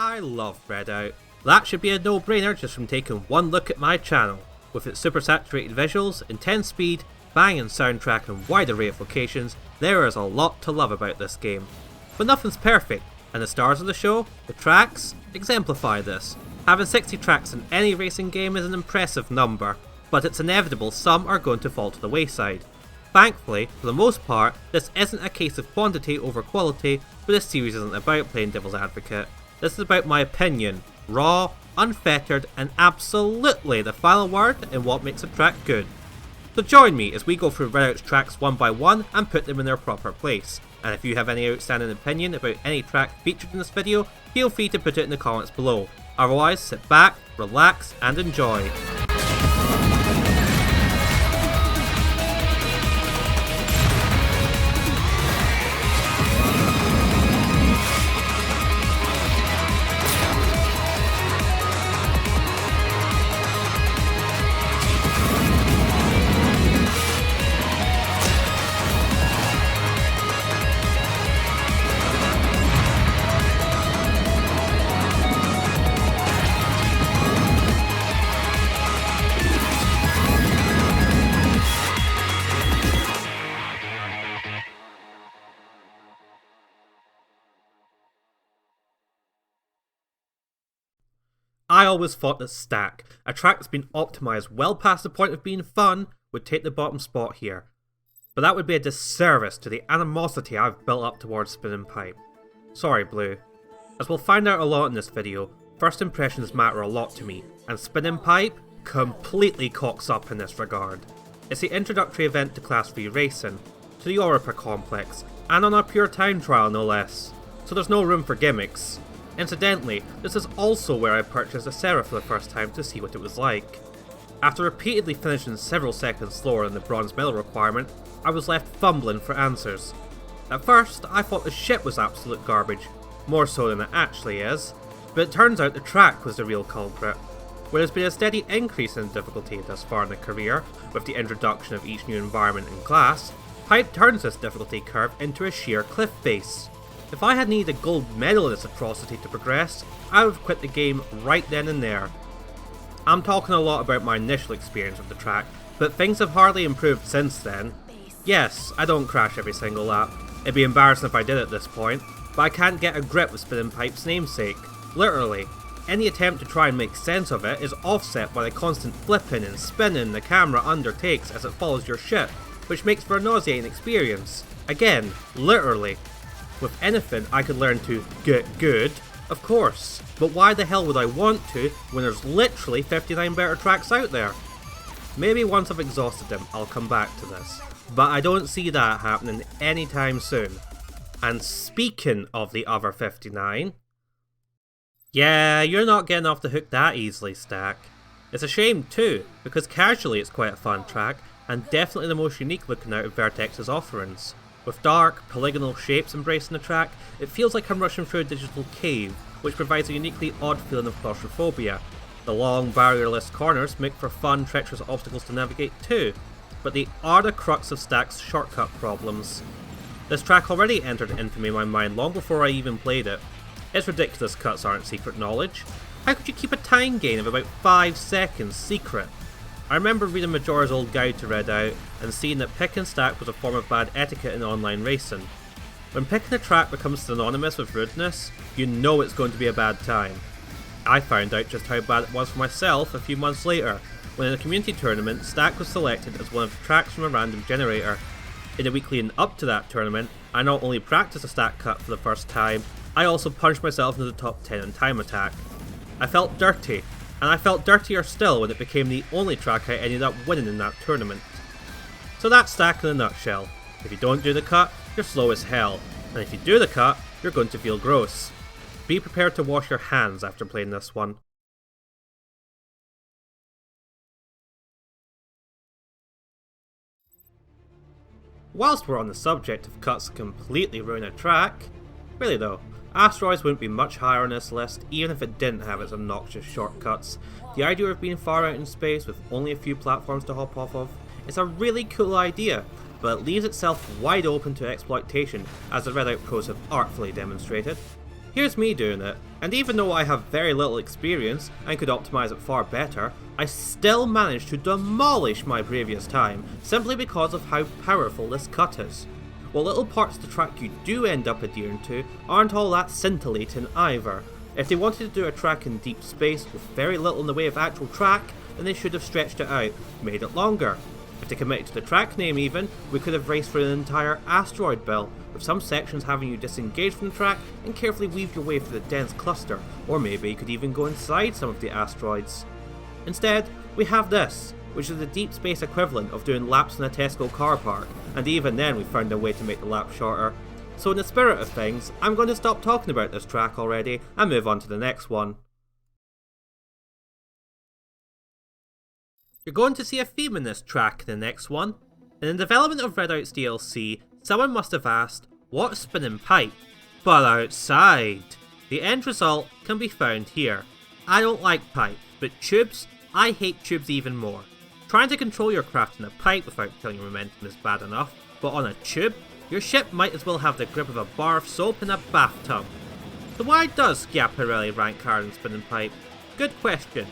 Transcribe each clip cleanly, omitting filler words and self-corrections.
I love Redout. That should be a no-brainer just from taking one look at my channel. With its super saturated visuals, intense speed, banging soundtrack and wide array of locations, there is a lot to love about this game. But nothing's perfect, and the stars of the show, the tracks, exemplify this. Having 60 tracks in any racing game is an impressive number, but it's inevitable some are going to fall to the wayside. Thankfully, for the most part, this isn't a case of quantity over quality, but this series isn't about playing devil's advocate. This is about my opinion, raw, unfettered, and absolutely the final word in what makes a track good. So join me as we go through Redout's tracks one by one and put them in their proper place. And if you have any outstanding opinion about any track featured in this video, feel free to put it in the comments below. Otherwise, sit back, relax, and enjoy. I always thought that Stack, a track that's been optimised well past the point of being fun, would take the bottom spot here. But that would be a disservice to the animosity I've built up towards Spinpipe. Sorry Blue. As we'll find out a lot in this video, first impressions matter a lot to me, and Spinpipe completely cocks up in this regard. It's the introductory event to Class 3 racing, to the Europa complex, and on a pure time trial no less, so there's no room for gimmicks. Incidentally, this is also where I purchased a Serra for the first time to see what it was like. After repeatedly finishing several seconds slower than the bronze medal requirement, I was left fumbling for answers. At first, I thought the ship was absolute garbage, more so than it actually is, but it turns out the track was the real culprit. Where there's been a steady increase in difficulty thus far in the career, with the introduction of each new environment and class, Pipe turns this difficulty curve into a sheer cliff face. If I had needed a gold medal in this atrocity to progress, I would have quit the game right then and there. I'm talking a lot about my initial experience with the track, but things have hardly improved since then. Yes, I don't crash every single lap. It'd be embarrassing if I did at this point, but I can't get a grip with Spinpipe's namesake. Literally. Any attempt to try and make sense of it is offset by the constant flipping and spinning the camera undertakes as it follows your ship, which makes for a nauseating experience. Again, literally. With anything I could learn to get good, of course, but why the hell would I want to when there's literally 59 better tracks out there? Maybe once I've exhausted them I'll come back to this, but I don't see that happening anytime soon. And speaking of the other 59, yeah, you're not getting off the hook that easily, Stack. It's a shame too, because casually it's quite a fun track, and definitely the most unique looking out of Vertex's offerings. With dark, polygonal shapes embracing the track, it feels like I'm rushing through a digital cave, which provides a uniquely odd feeling of claustrophobia. The long, barrierless corners make for fun, treacherous obstacles to navigate too, but they are the crux of Stack's shortcut problems. This track already entered infamy in my mind long before I even played it. Its ridiculous cuts aren't secret knowledge. How could you keep a time gain of about 5 seconds secret? I remember reading Majora's old guide to Redout and seeing that pick and stack was a form of bad etiquette in online racing. When picking a track becomes synonymous with rudeness, you know it's going to be a bad time. I found out just how bad it was for myself a few months later, when in a community tournament, Stack was selected as one of the tracks from a random generator. In the week leading up to that tournament, I not only practiced a stack cut for the first time, I also punched myself into the top 10 in time attack. I felt dirty. And I felt dirtier still when it became the only track I ended up winning in that tournament. So that's Stack in a nutshell. If you don't do the cut, you're slow as hell, and if you do the cut, you're going to feel gross. Be prepared to wash your hands after playing this one. Whilst we're on the subject of cuts that completely ruin a track, really though, Asteroids wouldn't be much higher on this list even if it didn't have its obnoxious shortcuts. The idea of being far out in space with only a few platforms to hop off of is a really cool idea, but it leaves itself wide open to exploitation, as the Redout pros have artfully demonstrated. Here's me doing it, and even though I have very little experience and could optimise it far better, I still managed to demolish my previous time simply because of how powerful this cut is. While little parts of the track you do end up adhering to aren't all that scintillating either. If they wanted to do a track in deep space with very little in the way of actual track, then they should have stretched it out, made it longer. If they committed to the track name even, we could have raced through an entire Asteroid belt, with some sections having you disengage from the track and carefully weave your way through the dense cluster, or maybe you could even go inside some of the asteroids. Instead, we have this, which is the deep space equivalent of doing laps in a Tesco car park, and even then we found a way to make the lap shorter. So in the spirit of things, I'm going to stop talking about this track already and move on to the next one. You're going to see a theme in this track in the next one. In the development of Redout's DLC, someone must have asked, what's Spinpipe? But outside! The end result can be found here. I don't like pipe, but tubes, I hate tubes even more. Trying to control your craft in a pipe without killing your momentum is bad enough, but on a tube, your ship might as well have the grip of a bar of soap in a bathtub. So why does Schiaparelli rank higher than Spinpipe? Good question.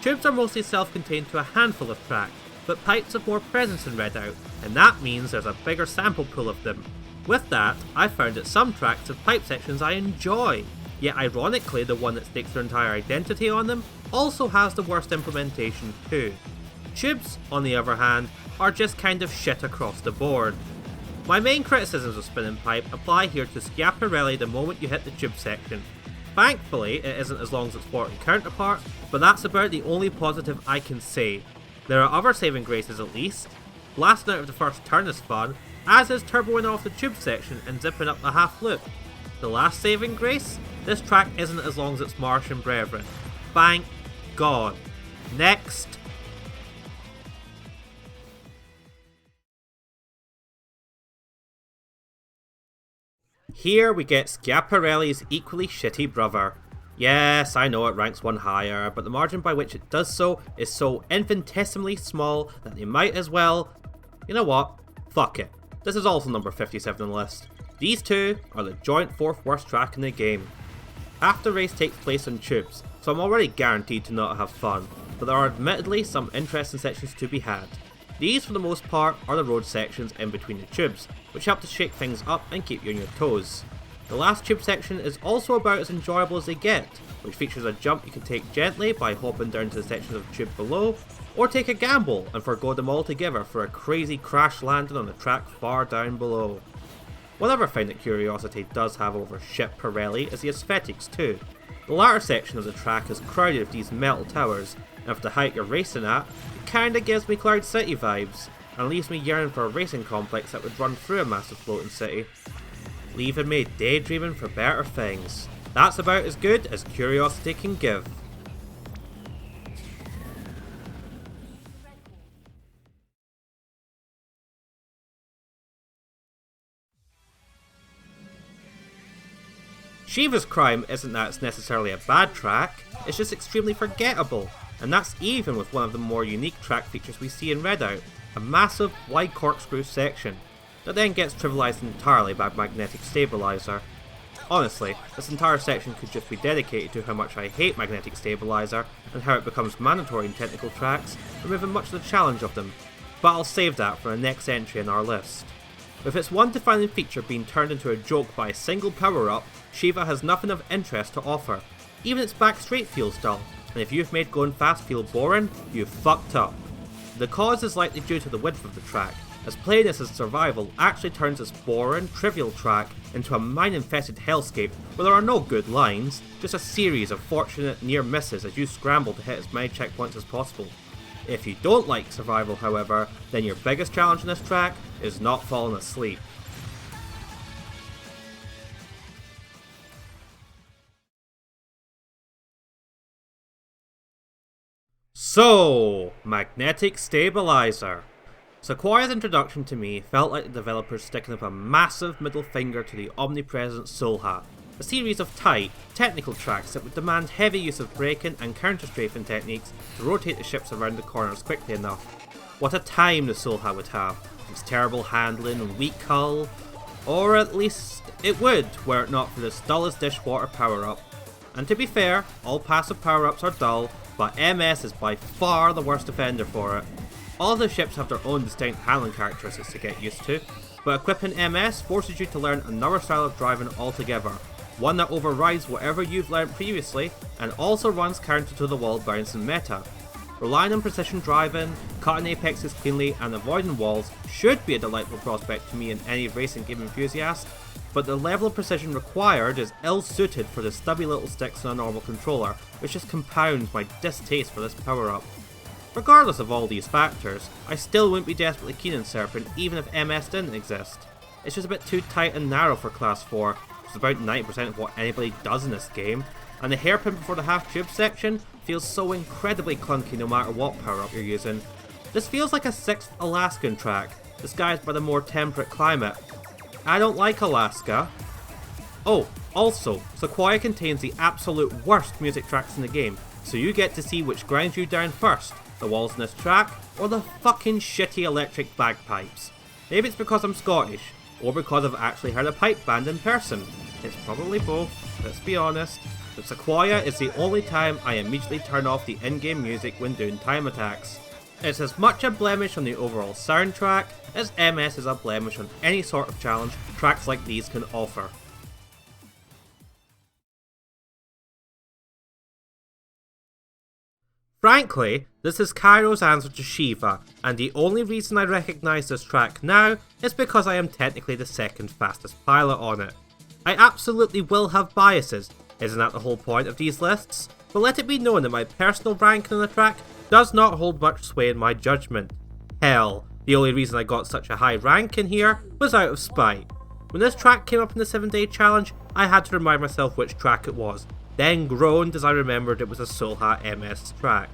Tubes are mostly self-contained to a handful of tracks, but pipes have more presence in Redout, and that means there's a bigger sample pool of them. With that, I found that some tracks have pipe sections I enjoy, yet ironically the one that stakes their entire identity on them also has the worst implementation too. Tubes, on the other hand, are just kind of shit across the board. My main criticisms of Spinpipe apply here to Schiaparelli the moment you hit the tube section. Thankfully, it isn't as long as its Spartan counterpart, but that's about the only positive I can say. There are other saving graces at least. Blasting out of the first turn is fun, as is turboing off the tube section and zipping up the half loop. The last saving grace? This track isn't as long as its Martian brethren. Thank God. Next. Here we get Schiaparelli's equally shitty brother. Yes, I know it ranks one higher, but the margin by which it does so is so infinitesimally small that they might as well... You know what? Fuck it. This is also number 57 on the list. These two are the joint fourth worst track in the game. Half the race takes place on tubes, so I'm already guaranteed to not have fun, but there are admittedly some interesting sections to be had. These for the most part are the road sections in between the tubes, which help to shake things up and keep you on your toes. The last tube section is also about as enjoyable as they get, which features a jump you can take gently by hopping down to the sections of the tube below, or take a gamble and forgo them altogether for a crazy crash landing on the track far down below. One other thing that Curiosity does have over Schiaparelli is the aesthetics too. The latter section of the track is crowded with these metal towers, and with the height you're racing at, it kinda gives me Cloud City vibes, and leaves me yearning for a racing complex that would run through a massive floating city. Leaving me daydreaming for better things. That's about as good as Curiosity can give. Shiva's Crime isn't that it's necessarily a bad track, it's just extremely forgettable, and that's even with one of the more unique track features we see in Redout, a massive wide corkscrew section, that then gets trivialized entirely by Magnetic Stabilizer. Honestly, this entire section could just be dedicated to how much I hate Magnetic Stabilizer and how it becomes mandatory in technical tracks, removing much of the challenge of them, but I'll save that for the next entry in our list. With its one defining feature being turned into a joke by a single power-up, Shiva has nothing of interest to offer. Even its back straight feels dull, and if you've made going fast feel boring, you've fucked up. The cause is likely due to the width of the track, as playing this as survival actually turns this boring, trivial track into a mine-infested hellscape where there are no good lines, just a series of fortunate near misses as you scramble to hit as many checkpoints as possible. If you don't like survival however, then your biggest challenge in this track is not falling asleep. So, Magnetic Stabilizer. Sequoia's introduction to me felt like the developers sticking up a massive middle finger to the omnipresent Solha, a series of tight, technical tracks that would demand heavy use of braking and counter-strafing techniques to rotate the ships around the corners quickly enough. What a time the Solha would have, with its terrible handling and weak hull. Or at least it would, were it not for this dull as dishwater power-up. And to be fair, all passive power-ups are dull, but MS is by far the worst offender for it. All of the ships have their own distinct handling characteristics to get used to, but equipping MS forces you to learn another style of driving altogether, one that overrides whatever you've learned previously, and also runs counter to the world bouncing meta. Relying on precision driving, cutting apexes cleanly and avoiding walls should be a delightful prospect to me and any racing game enthusiast, but the level of precision required is ill suited for the stubby little sticks on a normal controller, which just compounds my distaste for this power up. Regardless of all these factors, I still wouldn't be desperately keen on Serpent even if MS didn't exist. It's just a bit too tight and narrow for Class 4, which is about 90% of what anybody does in this game, and the hairpin before the half tube section feels so incredibly clunky no matter what power up you're using. This feels like a 6th Alaskan track, disguised by the more temperate climate. I don't like Alaska. Oh, also, Sequoia contains the absolute worst music tracks in the game, so you get to see which grinds you down first, the walls in this track, or the fucking shitty electric bagpipes. Maybe it's because I'm Scottish, or because I've actually heard a pipe band in person. It's probably both, let's be honest. But Sequoia is the only time I immediately turn off the in-game music when doing time attacks. It's as much a blemish on the overall soundtrack as MS is a blemish on any sort of challenge tracks like these can offer. Frankly, this is Cairo's answer to Shiva, and the only reason I recognise this track now is because I am technically the second fastest pilot on it. I absolutely will have biases, isn't that the whole point of these lists? But let it be known that my personal ranking on the track does not hold much sway in my judgment. Hell, the only reason I got such a high rank in here was out of spite. When this track came up in the 7-day challenge, I had to remind myself which track it was, then groaned as I remembered it was a Solhat MS track.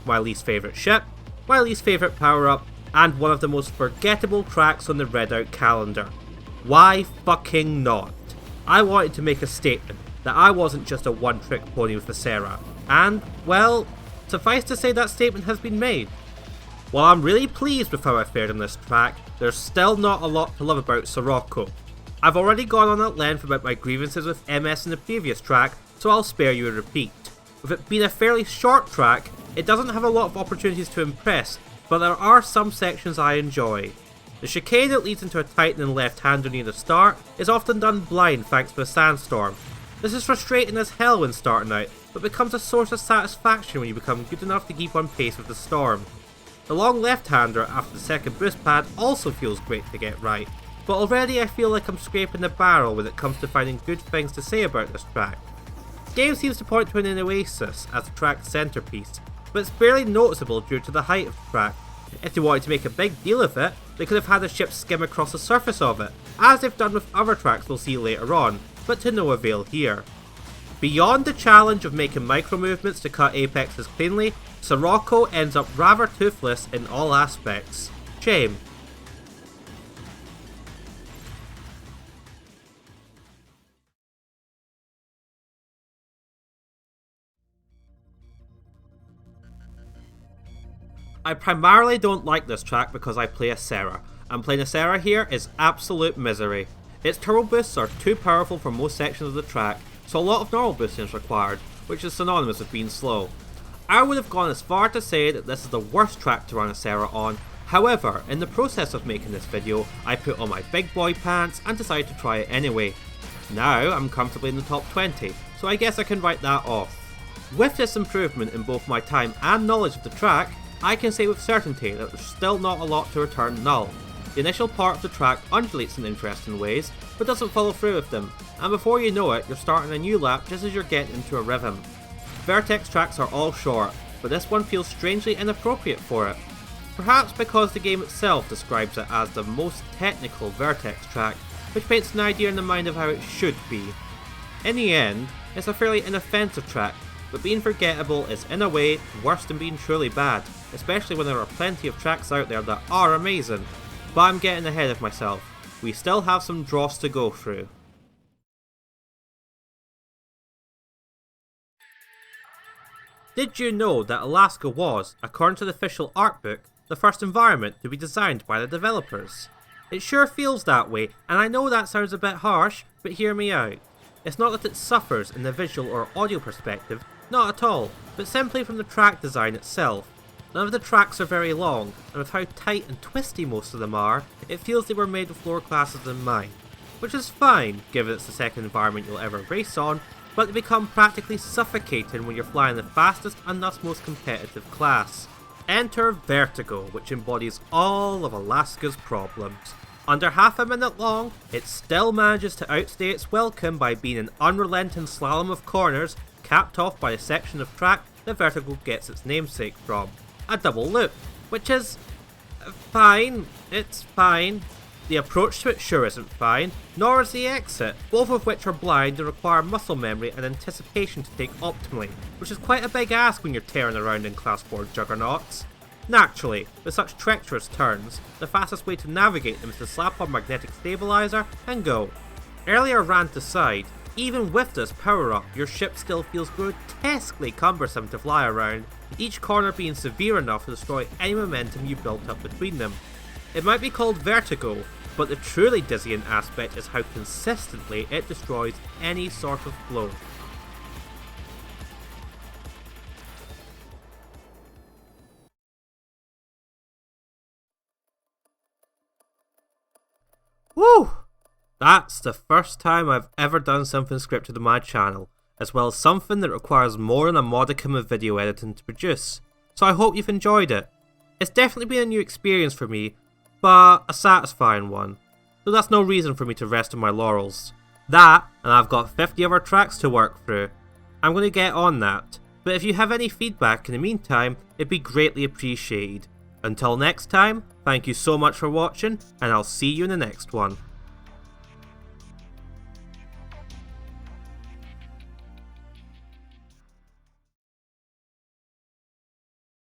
My least favourite ship, my least favourite power up, and one of the most forgettable tracks on the Redout calendar. Why fucking not? I wanted to make a statement that I wasn't just a one-trick pony with the Sarah, and, well, suffice to say that statement has been made. While I'm really pleased with how I fared on this track, there's still not a lot to love about Sirocco. I've already gone on at length about my grievances with MS in the previous track, so I'll spare you a repeat. With it being a fairly short track, it doesn't have a lot of opportunities to impress, but there are some sections I enjoy. The chicane that leads into a tightening left-hander near the start is often done blind thanks to a sandstorm. This is frustrating as hell when starting out, but becomes a source of satisfaction when you become good enough to keep on pace with the storm. The long left-hander after the second boost pad also feels great to get right, but already I feel like I'm scraping the barrel when it comes to finding good things to say about this track. The game seems to point to an oasis as the track's centrepiece, but it's barely noticeable due to the height of the track. If they wanted to make a big deal of it, they could have had a ship skim across the surface of it, as they've done with other tracks we'll see later on, but to no avail here. Beyond the challenge of making micro movements to cut apexes cleanly, Sirocco ends up rather toothless in all aspects. Shame. I primarily don't like this track because I play a Sarah, and playing a Sarah here is absolute misery. Its turbo boosts are too powerful for most sections of the track, so a lot of normal boosting is required, which is synonymous with being slow. I would have gone as far to say that this is the worst track to run a Sarah on. However, in the process of making this video, I put on my big boy pants and decided to try it anyway. Now I'm comfortably in the top 20, so I guess I can write that off. With this improvement in both my time and knowledge of the track, I can say with certainty that there's still not a lot to return null. The initial part of the track undulates in interesting ways, but doesn't follow through with them, and before you know it, you're starting a new lap just as you're getting into a rhythm. Vertex tracks are all short, but this one feels strangely inappropriate for it. Perhaps because the game itself describes it as the most technical Vertex track, which paints an idea in the mind of how it should be. In the end, it's a fairly inoffensive track, but being forgettable is in a way worse than being truly bad, especially when there are plenty of tracks out there that are amazing. But I'm getting ahead of myself. We still have some dross to go through. Did you know that Alaska was, according to the official art book, the first environment to be designed by the developers? It sure feels that way, and I know that sounds a bit harsh, but hear me out. It's not that it suffers in the visual or audio perspective, not at all, but simply from the track design itself. None of the tracks are very long, and with how tight and twisty most of them are, it feels they were made with lower classes in mind. Which is fine, given it's the second environment you'll ever race on, but they become practically suffocating when you're flying the fastest and thus most competitive class. Enter Vertigo, which embodies all of Alaska's problems. Under half a minute long, it still manages to outstay its welcome by being an unrelenting slalom of corners, capped off by a section of track that Vertigo gets its namesake from. A double loop, which is fine, it's fine. The approach to it sure isn't fine, nor is the exit, both of which are blind and require muscle memory and anticipation to take optimally, which is quite a big ask when you're tearing around in Class 4 juggernauts. Naturally, with such treacherous turns, the fastest way to navigate them is to slap on magnetic stabilizer and go. Earlier rant aside, even with this power up, your ship still feels grotesquely cumbersome to fly around, each corner being severe enough to destroy any momentum you built up between them. It might be called Vertigo, but the truly dizzying aspect is how consistently it destroys any sort of flow. Woo! That's the first time I've ever done something scripted on my channel, as well as something that requires more than a modicum of video editing to produce, so I hope you've enjoyed it. It's definitely been a new experience for me, but a satisfying one, so that's no reason for me to rest on my laurels. That, and I've got 50 other tracks to work through. I'm going to get on that, but if you have any feedback in the meantime, it'd be greatly appreciated. Until next time, thank you so much for watching, and I'll see you in the next one.